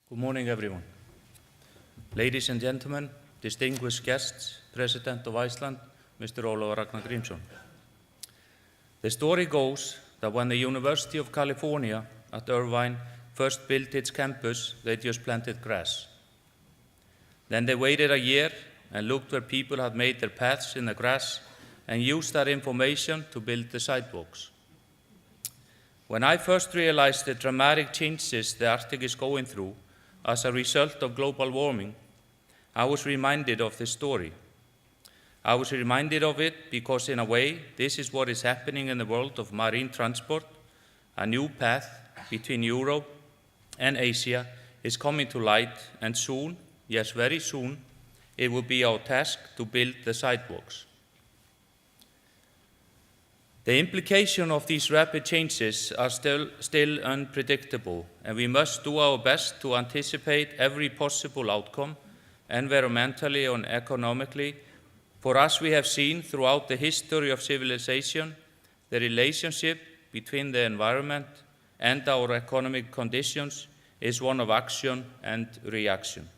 Good morning, everyone. Ladies and gentlemen, distinguished guests, President of Iceland, Mr. Ólafur Ragnar Grímsson. The story goes that when the University of California at Irvine first built its campus, they just planted grass. Then they waited a year and looked where people had made their paths in the grass and used that information to build the sidewalks. When I first realized the dramatic changes the Arctic is going through as a result of global warming, I was reminded of this story. I was reminded of it because, in a way, this is what is happening in the world of marine transport. A new path between Europe and Asia is coming to light, and soon, yes, very soon, it will be our task to build the sidewalks. The implications of these rapid changes are still unpredictable, and we must do our best to anticipate every possible outcome, environmentally and economically. For as we have seen throughout the history of civilization, the relationship between the environment and our economic conditions is one of action and reaction.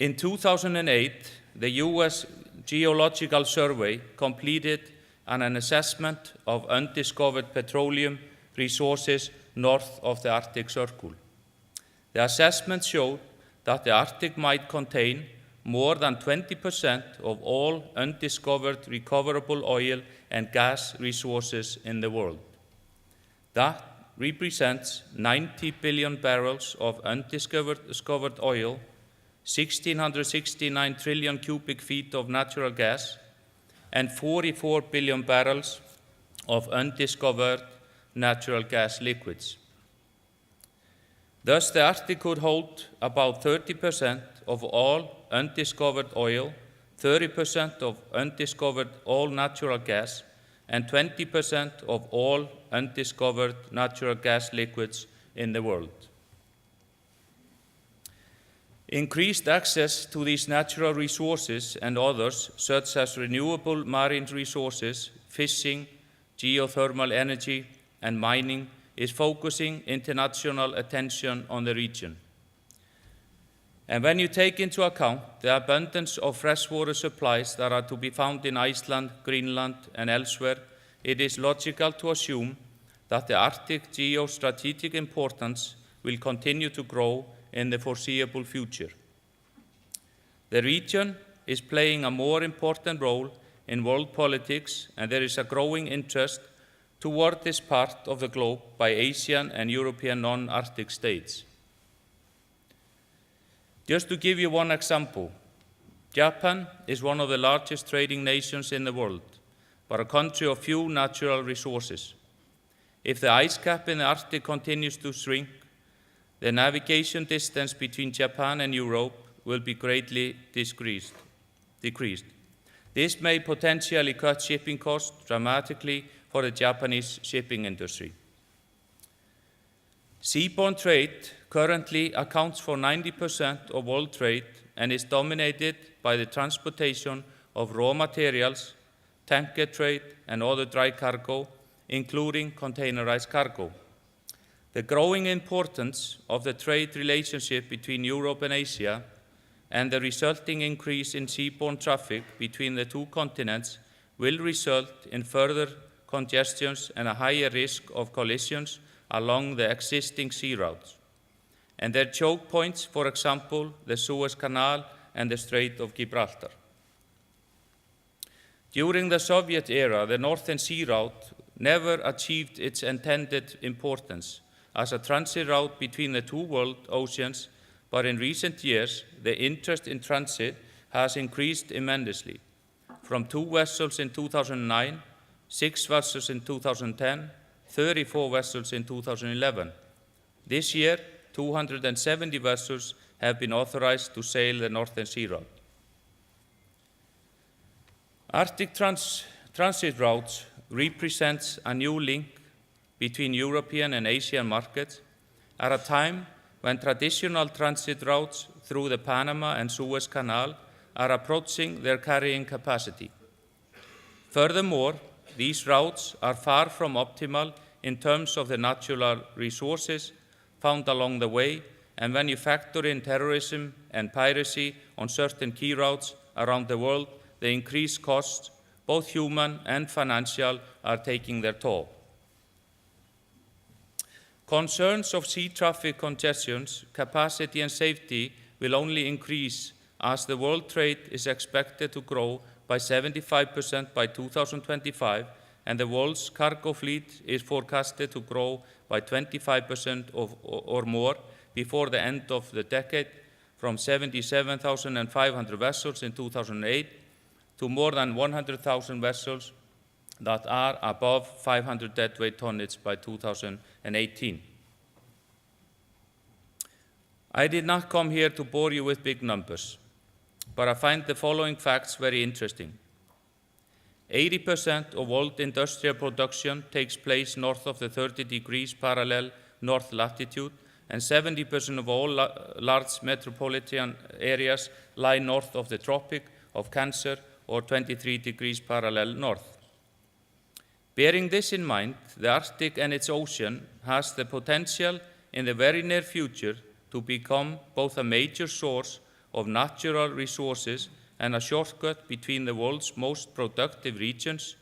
In 2008, the U.S. Geological Survey completed an assessment of undiscovered petroleum resources north of the Arctic Circle. The assessment showed that the Arctic might contain more than 20% of all undiscovered recoverable oil and gas resources in the world. That represents 90 billion barrels of undiscovered oil, 1,669 trillion cubic feet of natural gas, and 44 billion barrels of undiscovered natural gas liquids. Thus, the Arctic could hold about 30% of all undiscovered oil, 30% of undiscovered all natural gas, and 20% of all undiscovered natural gas liquids in the world. Increased access to these natural resources and others, such as renewable marine resources, fishing, geothermal energy, and mining, is focusing international attention on the region. And when you take into account the abundance of freshwater supplies that are to be found in Iceland, Greenland, and elsewhere, it is logical to assume that the Arctic geostrategic importance will continue to grow in the foreseeable future. The region is playing a more important role in world politics, and there is a growing interest toward this part of the globe by Asian and European non-Arctic states. Just to give you one example, Japan is one of the largest trading nations in the world, but a country of few natural resources. If the ice cap in the Arctic continues to shrink, the navigation distance between Japan and Europe will be greatly decreased. This may potentially cut shipping costs dramatically for the Japanese shipping industry. Seaborne trade currently accounts for 90% of world trade and is dominated by the transportation of raw materials, tanker trade, and other dry cargo, including containerized cargo. The growing importance of the trade relationship between Europe and Asia and the resulting increase in seaborne traffic between the two continents will result in further congestions and a higher risk of collisions along the existing sea routes, and their choke points, for example, the Suez Canal and the Strait of Gibraltar. During the Soviet era, the Northern Sea Route never achieved its intended importance as a transit route between the two world oceans, but in recent years, the interest in transit has increased immensely. From 2 vessels in 2009, 6 vessels in 2010, 34 vessels in 2011. This year, 270 vessels have been authorized to sail the Northern Sea Route. Arctic transit routes represents a new link between European and Asian markets at a time when traditional transit routes through the Panama and Suez Canal are approaching their carrying capacity. Furthermore, these routes are far from optimal in terms of the natural resources found along the way, and when you factor in terrorism and piracy on certain key routes around the world, the increased costs, both human and financial, are taking their toll. Concerns of sea traffic congestions, capacity and safety will only increase as the world trade is expected to grow by 75% by 2025, and the world's cargo fleet is forecasted to grow by 25% or more before the end of the decade, from 77,500 vessels in 2008 to more than 100,000 vessels that are above 500 deadweight tonnage by 2018. I did not come here to bore you with big numbers, but I find the following facts very interesting. 80% of world industrial production takes place north of the 30 degrees parallel north latitude, and 70% of all large metropolitan areas lie north of the Tropic of Cancer or 23 degrees parallel north. Bearing this in mind, the Arctic and its ocean has the potential in the very near future to become both a major source of natural resources and a shortcut between the world's most productive regions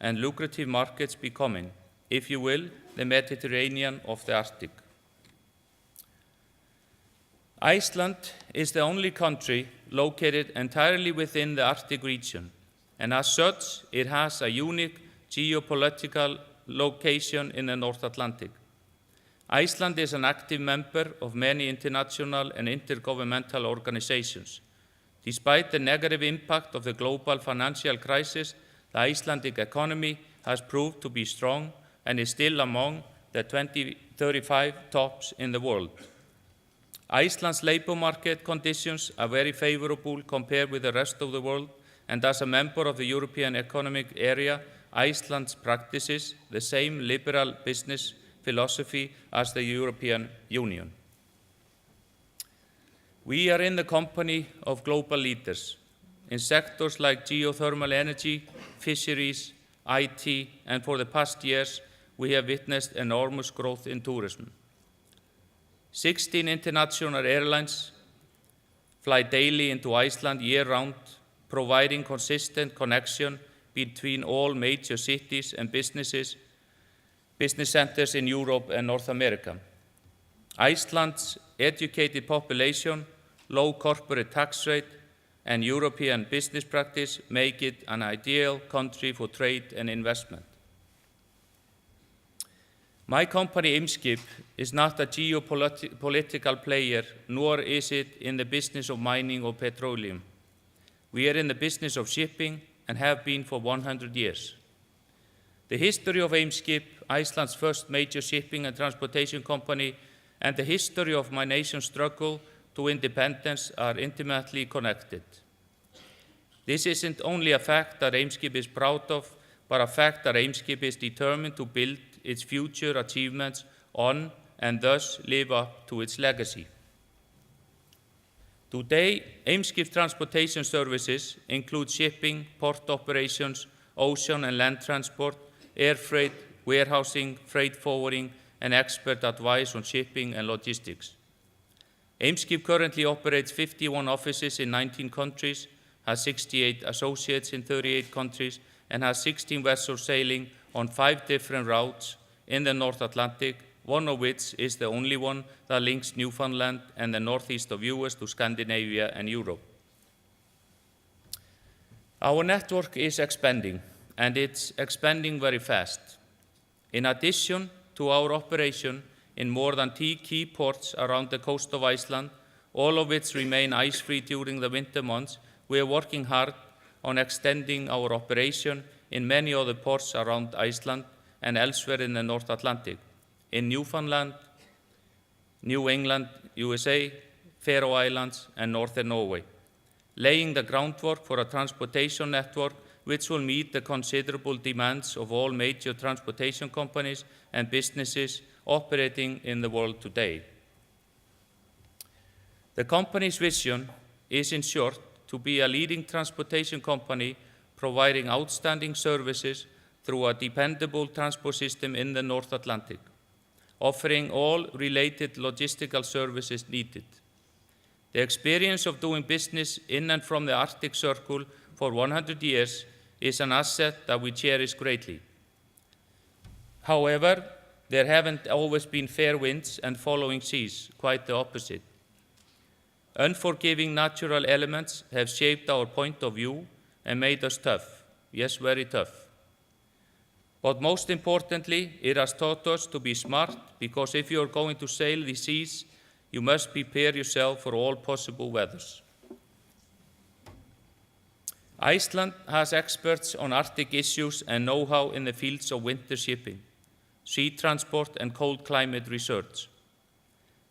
and lucrative markets, becoming, if you will, the Mediterranean of the Arctic. Iceland is the only country located entirely within the Arctic region, and as such, it has a unique geopolitical location in the North Atlantic. Iceland is an active member of many international and intergovernmental organizations. Despite the negative impact of the global financial crisis, the Icelandic economy has proved to be strong and is still among the 35 tops in the world. Iceland's labor market conditions are very favorable compared with the rest of the world, and as a member of the European Economic Area, Iceland practices the same liberal business philosophy as the European Union. We are in the company of global leaders in sectors like geothermal energy, fisheries, IT, and for the past years, we have witnessed enormous growth in tourism. 16 international airlines fly daily into Iceland year-round, providing consistent connection between all major cities and business centers in Europe and North America. Iceland's educated population, low corporate tax rate, and European business practice make it an ideal country for trade and investment. My company, Eimskip, is not a geopolitical player, nor is it in the business of mining or petroleum. We are in the business of shipping and have been for 100 years. The history of Eimskip, Iceland's first major shipping and transportation company, and the history of my nation's struggle to independence are intimately connected. This isn't only a fact that Eimskip is proud of, but a fact that Eimskip is determined to build its future achievements on and thus live up to its legacy. Today, Eimskip's transportation services include shipping, port operations, ocean and land transport, air freight, warehousing, freight forwarding, and expert advice on shipping and logistics. Eimskip currently operates 51 offices in 19 countries, has 68 associates in 38 countries, and has 16 vessels sailing on 5 different routes in the North Atlantic, one of which is the only one that links Newfoundland and the northeast of US to Scandinavia and Europe. Our network is expanding, and it's expanding very fast. In addition to our operation in more than 10 key ports around the coast of Iceland, all of which remain ice-free during the winter months, we are working hard on extending our operation in many other ports around Iceland and elsewhere in the North Atlantic, in Newfoundland, New England, USA, Faroe Islands, and Northern Norway, laying the groundwork for a transportation network which will meet the considerable demands of all major transportation companies and businesses operating in the world today. The company's vision is, in short, to be a leading transportation company providing outstanding services through a dependable transport system in the North Atlantic. offering all related logistical services needed. The experience of doing business in and from the Arctic Circle for 100 years is an asset that we cherish greatly. However, there haven't always been fair winds and following seas, quite the opposite. Unforgiving natural elements have shaped our point of view and made us tough, yes, very tough. But most importantly, it has taught us to be smart, because if you are going to sail the seas, you must prepare yourself for all possible weathers. Iceland has experts on Arctic issues and know-how in the fields of winter shipping, sea transport, and cold climate research.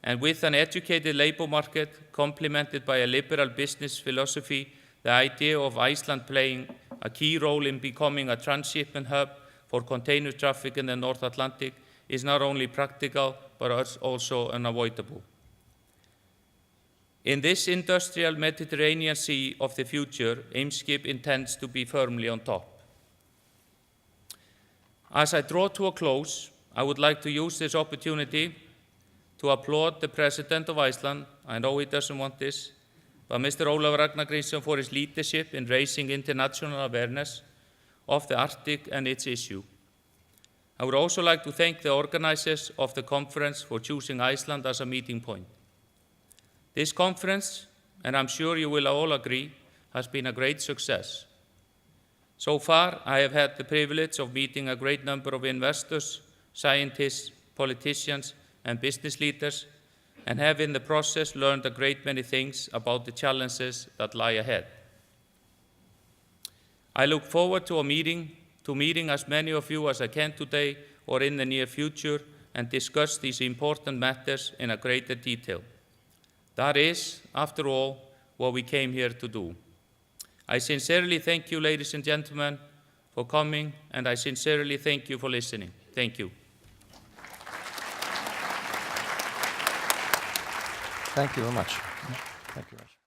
And with an educated labor market complemented by a liberal business philosophy, the idea of Iceland playing a key role in becoming a transshipment hub for container traffic in the North Atlantic is not only practical, but also unavoidable. In this industrial Mediterranean Sea of the future, Eimskip intends to be firmly on top. As I draw to a close, I would like to use this opportunity to applaud the President of Iceland. I know he doesn't want this, but Mr. Ólafur Ragnar Grímsson for his leadership in raising international awareness of the Arctic and its issue. I would also like to thank the organizers of the conference for choosing Iceland as a meeting point. This conference, and I'm sure you will all agree, has been a great success. So far, I have had the privilege of meeting a great number of investors, scientists, politicians, and business leaders, and have in the process learned a great many things about the challenges that lie ahead. I look forward to meeting as many of you as I can today or in the near future and discuss these important matters in a greater detail. That is, after all, what we came here to do. I sincerely thank you, ladies and gentlemen, for coming, and I sincerely thank you for listening. Thank you. Thank you very much. Thank you very much.